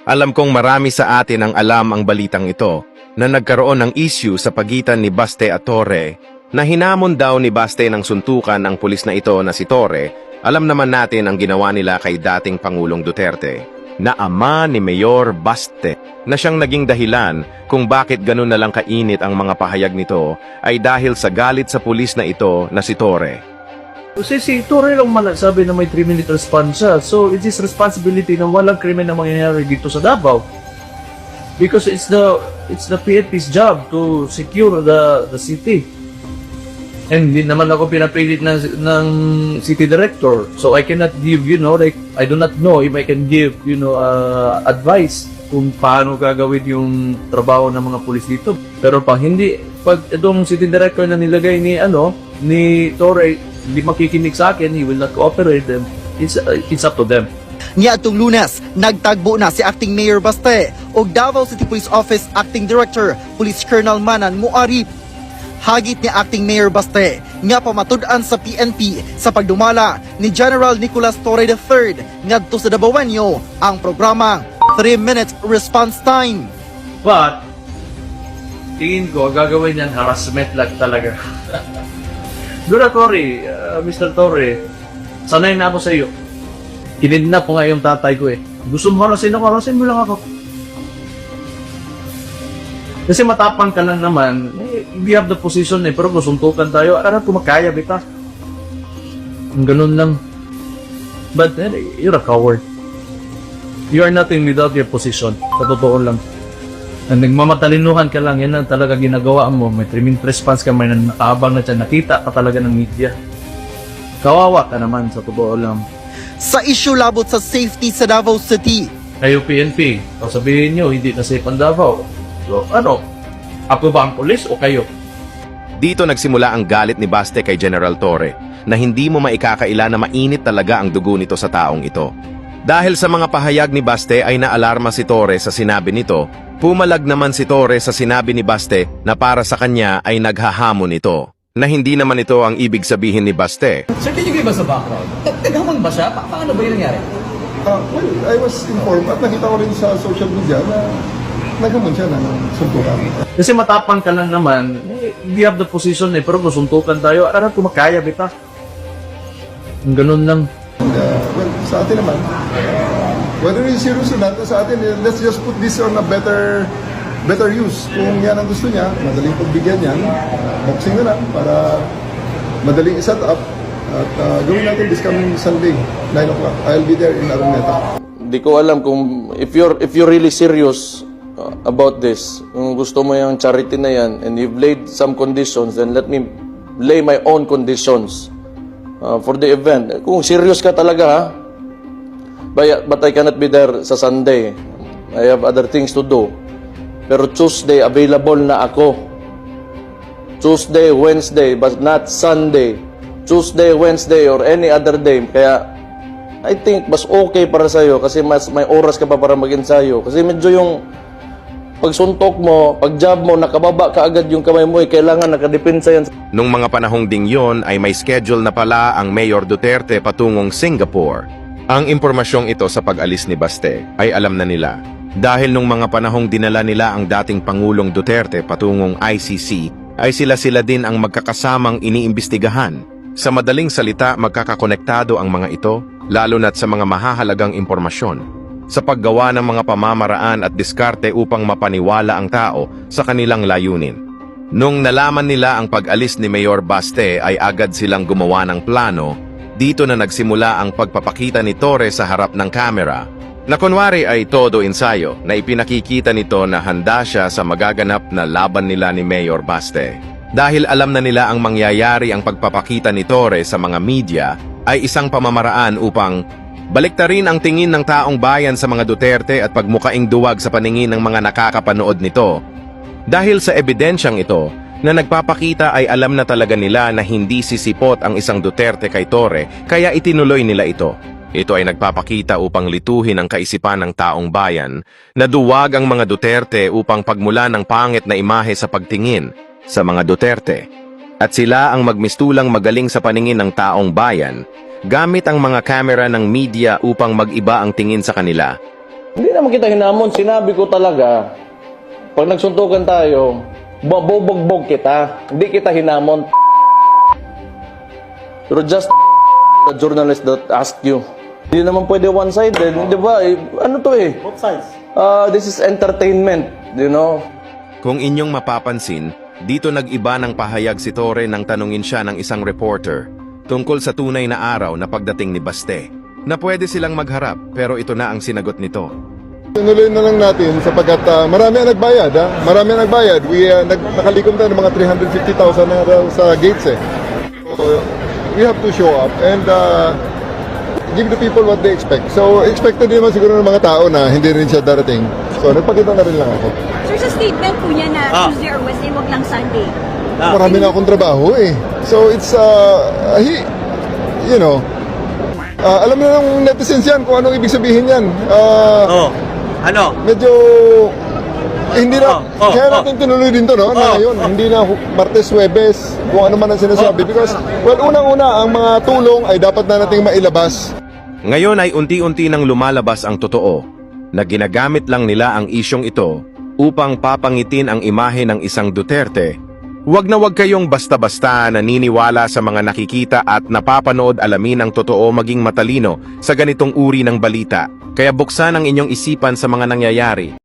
Alam kong marami sa atin ang alam ang balitang ito na nagkaroon ng issue sa pagitan ni Baste at Torre na hinamon daw ni Baste ng suntukan ang pulis na ito na si Torre. Alam naman natin ang ginawa nila kay dating Pangulong Duterte na ama ni Mayor Baste na siyang naging dahilan kung bakit ganun na lang kainit ang mga pahayag nito ay dahil sa galit sa pulis na ito na si Torre. Kasi si Torre lang man nagsabi na may 3-minute response siya. So, it is responsibility na walang krimen na mangyayari dito sa Davao. Because it's the PNP's job to secure the city. And hindi naman ako pinapilit ng city director. So, I cannot give, like, I do not know if I can give, advice kung paano gagawin yung trabaho ng mga pulis dito. Pero pag itong city director na nilagay ni Torre, hindi makikinig sa akin, he will not cooperate them. It's up to them. Niadtong Lunes, nagtagbo na si Acting Mayor Baste o Davao City Police Office Acting Director Police Colonel Manan Muarip. Hagit ni Acting Mayor Baste nga pamatud-an sa PNP sa pagdumala ni General Nicolas Torre III ngadto sa Dabawenyo ang programang 3-minute response time. But, tingin ko, gagawin yan harassment lang talaga. Dura Torre, Mr. Torre, sanay na ako sa iyo. Kinidnap ko nga yung tatay ko eh. Gusto mo harasin ako, harasin mo lang ako. Kasi matapang ka lang naman, we have the position pero kung suntukan tayo, aram ko makaya, bita. Ganun lang. But you're a coward. You are nothing without your position. Sa totoo lang. And nagmamatalinuhan ka lang, yan ang talaga ginagawa mo. May 3-minute response ka, may nakaabang na dyan, nakita ka talaga ng media. Kawawa ka naman, sa totoo lang. Sa issue labot sa safety sa Davao City, Kayo PNP, o sabihin nyo, hindi na safe ang Davao. So, ako ba ang polis o kayo? Dito nagsimula ang galit ni Baste kay General Torre na hindi mo maikakaila na mainit talaga ang dugo nito sa taong ito. Dahil sa mga pahayag ni Baste ay naalarma si Torre sa sinabi nito, pumalag naman si Torre sa sinabi ni Baste na para sa kanya ay naghahamon ito. Na hindi naman ito ang ibig sabihin ni Baste. Sir, can you give us a background? Naghamon ba siya? Paano ba yung nangyari? Well, I was informed at nakita ko rin sa social media na naghamon siya ng suntukan. Kasi matapang ka lang naman, we have the position pero kung suntukan tayo, aram ko makaya, bita. Ganun lang. And, well, sa atin naman, whether it's serious or not, sa atin, let's just put this on a better use. Kung yan ang gusto niya, madaling pagbigyan yan, boxing na lang para madaling i-set up at gawin natin this coming Sunday, 9 o'clock. I'll be there in Araneta. Hindi ko alam kung if you're really serious about this, kung gusto mo yung charity na yan and you've laid some conditions, then let me lay my own conditions for the event. Kung serious ka talaga, ha? But I cannot be there sa Sunday. I have other things to do. Pero Tuesday, available na ako. Tuesday, Wednesday, but not Sunday. Tuesday, Wednesday, or any other day. Kaya, I think, mas okay para sa'yo kasi mas may oras ka pa para mag-ensayo. Kasi medyo yung pagsuntok mo, pag-job mo, nakababa ka agad yung kamay mo, kailangan nakadepensa yan. Nung mga panahong ding yon ay may schedule na pala ang Mayor Duterte patungong Singapore. Ang impormasyong ito sa pag-alis ni Baste ay alam na nila. Dahil nung mga panahong dinala nila ang dating Pangulong Duterte patungong ICC, ay sila din ang magkakasamang iniimbestigahan. Sa madaling salita, magkakakonektado ang mga ito, lalo na't sa mga mahahalagang impormasyon, sa paggawa ng mga pamamaraan at diskarte upang mapaniwala ang tao sa kanilang layunin. Nung nalaman nila ang pag-alis ni Mayor Baste ay agad silang gumawa ng plano. Dito na nagsimula ang pagpapakita ni Torre sa harap ng kamera, na kunwari ay todo ensayo na ipinakikita nito na handa siya sa magaganap na laban nila ni Mayor Baste. Dahil alam na nila ang mangyayari ang pagpapakita ni Torre sa mga media ay isang pamamaraan upang baliktarin ang tingin ng taong bayan sa mga Duterte at pagmukaing duwag sa paningin ng mga nakakapanood nito. Dahil sa ebidensyang ito, na nagpapakita ay alam na talaga nila na hindi sisipot ang isang Duterte kay Torre kaya itinuloy nila ito. Ito ay nagpapakita upang lituhin ang kaisipan ng taong bayan na duwag ang mga Duterte upang pagmula ng pangit na imahe sa pagtingin sa mga Duterte. At sila ang magmistulang magaling sa paningin ng taong bayan gamit ang mga kamera ng media upang mag-iba ang tingin sa kanila. Hindi naman kita hinamon. Sinabi ko talaga, pag nagsuntukan tayo, babobogbog kita. Hindi kita hinamon. Pero just the journalist that asked you. Hindi naman pwede one-sided. Di ba? Ano to eh? Both sides. This is entertainment. You know? Kung inyong mapapansin, dito nag-iba ng pahayag si Torre nang tanungin siya ng isang reporter tungkol sa tunay na araw na pagdating ni Baste, na pwede silang magharap pero ito na ang sinagot nito. Tunuloy na lang natin sapagkat marami ang nagbayad. Marami ang nagbayad. Nakalikom tayo ng mga 350,000 na raw sa gates eh. So, we have to show up and give the people what they expect. So, expected din naman siguro ng mga tao na hindi rin siya darating. So, nagpakita na rin lang ako. Sir, sa statement po niya na Tuesday or Wednesday, wag lang Sunday. Marami na akong trabaho eh. So, it's, you know, alam na ng netizens yan kung anong ibig sabihin yan. Ano? Medyo, hindi na, kaya natin tinuloy din to, no? Na ngayon, hindi na Martes, Huwebes, kung ano man ang sinasabi. Because, well, unang-una, ang mga tulong ay dapat na nating mailabas. Ngayon ay unti-unti nang lumalabas ang totoo na ginagamit lang nila ang isyong ito upang papangitin ang imahe ng isang Duterte. Huwag na huwag kayong basta-basta naniniwala sa mga nakikita at napapanood alamin ang totoo maging matalino sa ganitong uri ng balita. Kaya buksan ang inyong isipan sa mga nangyayari.